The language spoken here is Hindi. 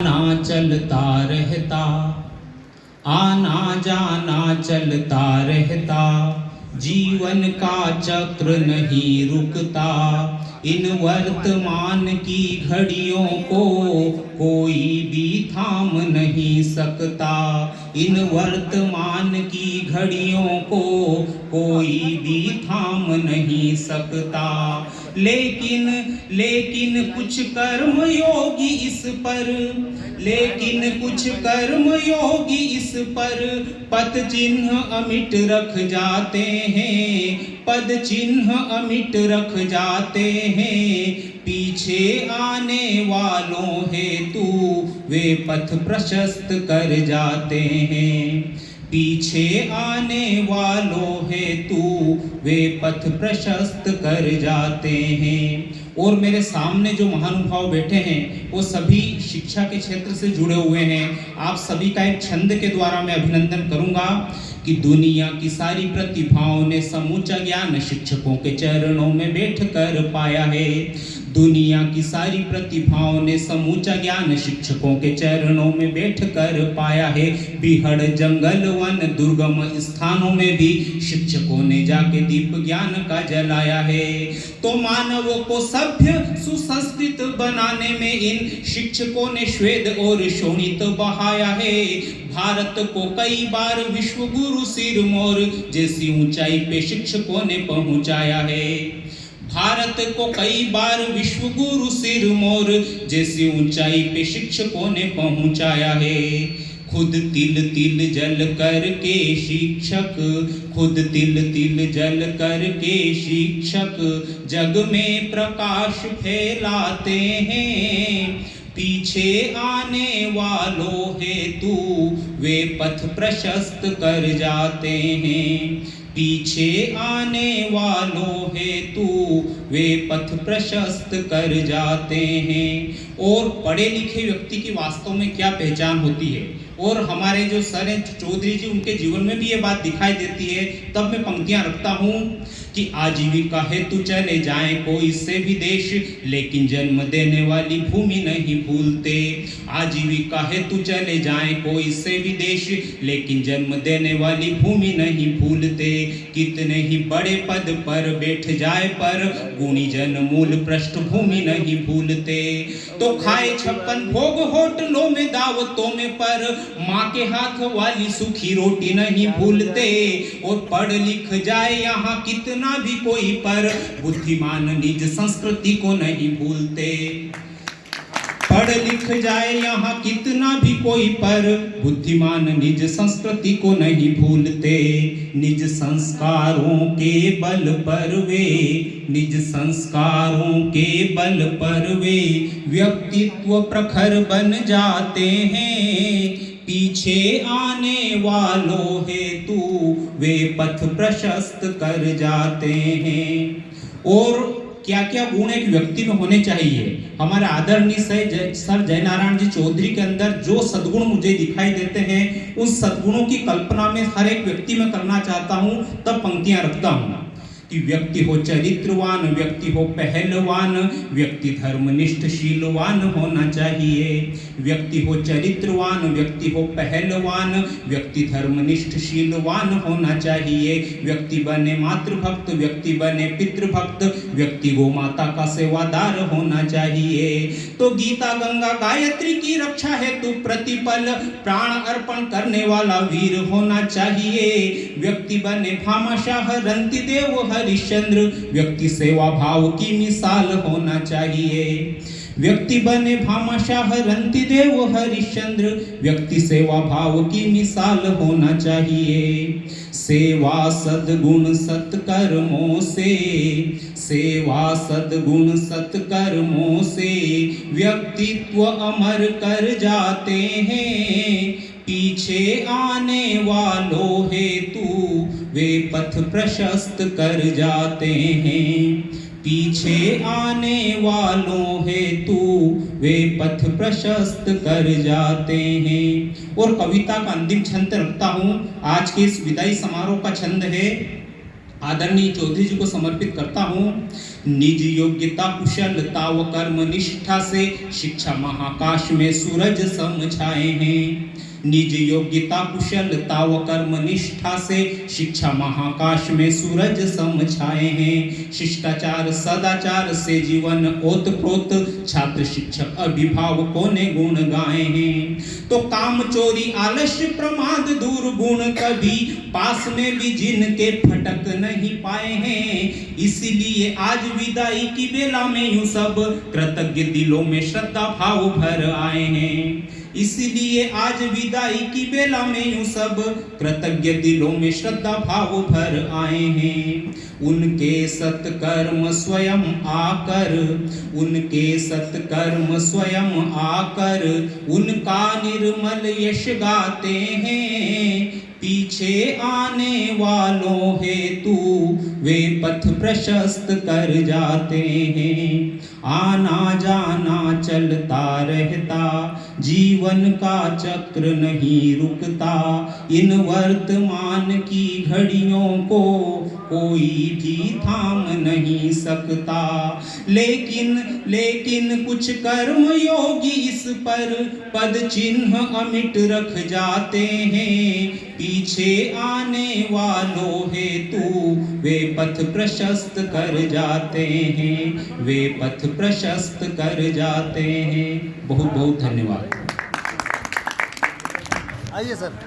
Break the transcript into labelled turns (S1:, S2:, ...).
S1: आना चलता रहता, आना जाना चलता रहता, जीवन का चक्र नहीं रुकता। इन वर्तमान की घड़ियों को कोई भी थाम नहीं सकता। इन वर्तमान की घड़ियों को कोई भी थाम नहीं सकता। लेकिन कुछ कर्म योगी इस पर, लेकिन कुछ कर्म योगी इस पर पद चिन्ह अमिट रख जाते हैं, पद चिन्ह अमिट रख जाते हैं। पीछे आने वालों हेतु वे पथ प्रशस्त कर जाते हैं, पीछे आने वालों हेतु वे पथ प्रशस्त कर जाते हैं। और मेरे सामने जो महानुभाव बैठे हैं वो सभी शिक्षा के क्षेत्र से जुड़े हुए हैं। आप सभी का एक छंद के द्वारा मैं अभिनंदन करूंगा कि दुनिया की सारी प्रतिभाओं ने समूचा ज्ञान शिक्षकों के चरणों में बैठकर पाया है। दुनिया की सारी प्रतिभाओं ने समूचा ज्ञान शिक्षकों के चरणों में बैठकर पाया है। बिहड़ जंगल वन दुर्गम स्थानों में भी शिक्षकों ने जाके दीप ज्ञान का जलाया है। तो मानव को सभ्य सुसंस्कृत बनाने में इन शिक्षकों ने श्वेत और शोणित बहाया है। भारत को कई बार विश्व गुरु सिरमौर जैसी ऊंचाई पे शिक्षकों ने पहुंचाया है। भारत को कई बार विश्व गुरु सिरमौर जैसी ऊंचाई पे शिक्षकों ने पहुंचाया है। खुद तिल तिल जल करके शिक्षक, खुद तिल तिल जल करके शिक्षक जग में प्रकाश फैलाते हैं। पीछे आने वालों हेतु वे पथ प्रशस्त कर जाते हैं, पीछे आने वालों हेतु वे पथ प्रशस्त कर जाते हैं। और पढ़े लिखे व्यक्ति की वास्तव में क्या पहचान होती है, और हमारे जो सर हैं चौधरी जी, उनके जीवन में भी ये बात दिखाई देती है। तब मैं पंक्तियां रखता हूँ कि आजीविका हेतु चले जाएं कोई से भी देश, लेकिन जन्म देने वाली भूमि नहीं भूलते। आजीविका हेतु चले जाएं कोई से भी देश, लेकिन जन्म देने वाली भूमि नहीं भूलते। कितने ही बड़े पद पर बैठ जाए पर गुणी जन मूल पृष्ठभूमि नहीं भूलते। तो खाए 56 भोग होटलों में दावतों में, पर माँ के हाथ वाली सूखी रोटी नहीं भूलते। और पढ़ लिख जाए यहाँ कितना भी कोई, पर बुद्धिमान निज संस्कृति को नहीं भूलते। पढ़ लिख जाए यहाँ कितना भी कोई, पर बुद्धिमान निज संस्कृति को नहीं भूलते। निज संस्कारों के बल पर वे, निज संस्कारों के बल पर वे व्यक्तित्व प्रखर बन जाते हैं। पीछे आने वालों हेतु वे पथ प्रशस्त कर जाते हैं। और क्या क्या गुण एक व्यक्ति में होने चाहिए, हमारे आदरणीय सर जयनारायण जी चौधरी के अंदर जो सद्गुण मुझे दिखाई देते हैं, उन सद्गुणों की कल्पना में हर एक व्यक्ति में करना चाहता हूं। तब पंक्तियां रखता हूं कि व्यक्ति हो चरित्रवान, व्यक्ति हो पहलवान, व्यक्ति धर्मनिष्ठ शीलवान होना चाहिए। व्यक्ति हो चरित्रवान, व्यक्ति हो पहलवान, व्यक्ति धर्मनिष्ठ शीलवान होना चाहिए। व्यक्ति बने मातृभक्त, व्यक्ति बने पितृभक्त, व्यक्ति गो माता का सेवादार होना चाहिए। तो गीता गंगा गायत्री की रक्षा हेतु प्रतिपल प्राण अर्पण करने वाला वीर होना चाहिए। व्यक्ति बने भामाशाह रंतिदेव हरिश्चंद्र, व्यक्ति सेवा भाव की मिसाल होना चाहिए। व्यक्ति बने भामाशाह रंतिदेव हरिश्चंद्र, व्यक्ति सेवा भाव की मिसाल होना चाहिए। सेवा सद्गुण सत्कर्मों से, सेवा सद्गुण सत्कर्मों से व्यक्तित्व अमर कर जाते हैं। पीछे आने वालों हेतु वे पथ प्रशस्त कर जाते हैं, पीछे आने वालों हेतु वे पथ प्रशस्त कर जाते हैं। और कविता का अंतिम छंद रखता हूँ। आज के इस विदाई समारोह का छंद है आदरणीय चौधरी जी को समर्पित करता हूँ। निज योग्यता कुशलता व कर्म निष्ठा से शिक्षा महाकाश में सूरज सम छाए हैं। निज योग्यता कुशलता व कर्म निष्ठा से शिक्षा महाकाश में सूरज सम छाए हैं। शिष्टाचार सदाचार से जीवन ओतप्रोत छात्र शिक्षक अभिभावकों ने गुण गाए हैं। तो काम चोरी आलस्य प्रमाद दूर गुण कभी पास में भी जिनके फटक नहीं पाए हैं। इसीलिए आज विदाई की बेला में यूं सब कृतज्ञ दिलों में श्रद्धा भाव भर आए हैं। इसलिए आज विदाई की बेला में यूं सब कृतज्ञ दिलों में श्रद्धा भाव भर आए हैं। उनके सत्कर्म स्वयं आकर, उनके सत्कर्म स्वयं आकर उनका निर्मल यश गाते हैं। पीछे आने वालों हेतु वे पथ प्रशस्त कर जाते हैं। आना जाना चलता रहता, जीवन का चक्र नहीं रुकता। इन वर्तमान की घड़ियों को कोई भी थाम नहीं सकता। लेकिन कुछ कर्म योगी इस पर पद चिन्ह अमिट रख जाते हैं। पीछे आने वालों हेतु वे पथ प्रशस्त कर जाते हैं, वे पथ प्रशस्त कर जाते हैं। बहुत बहुत धन्यवाद।
S2: आइए सर।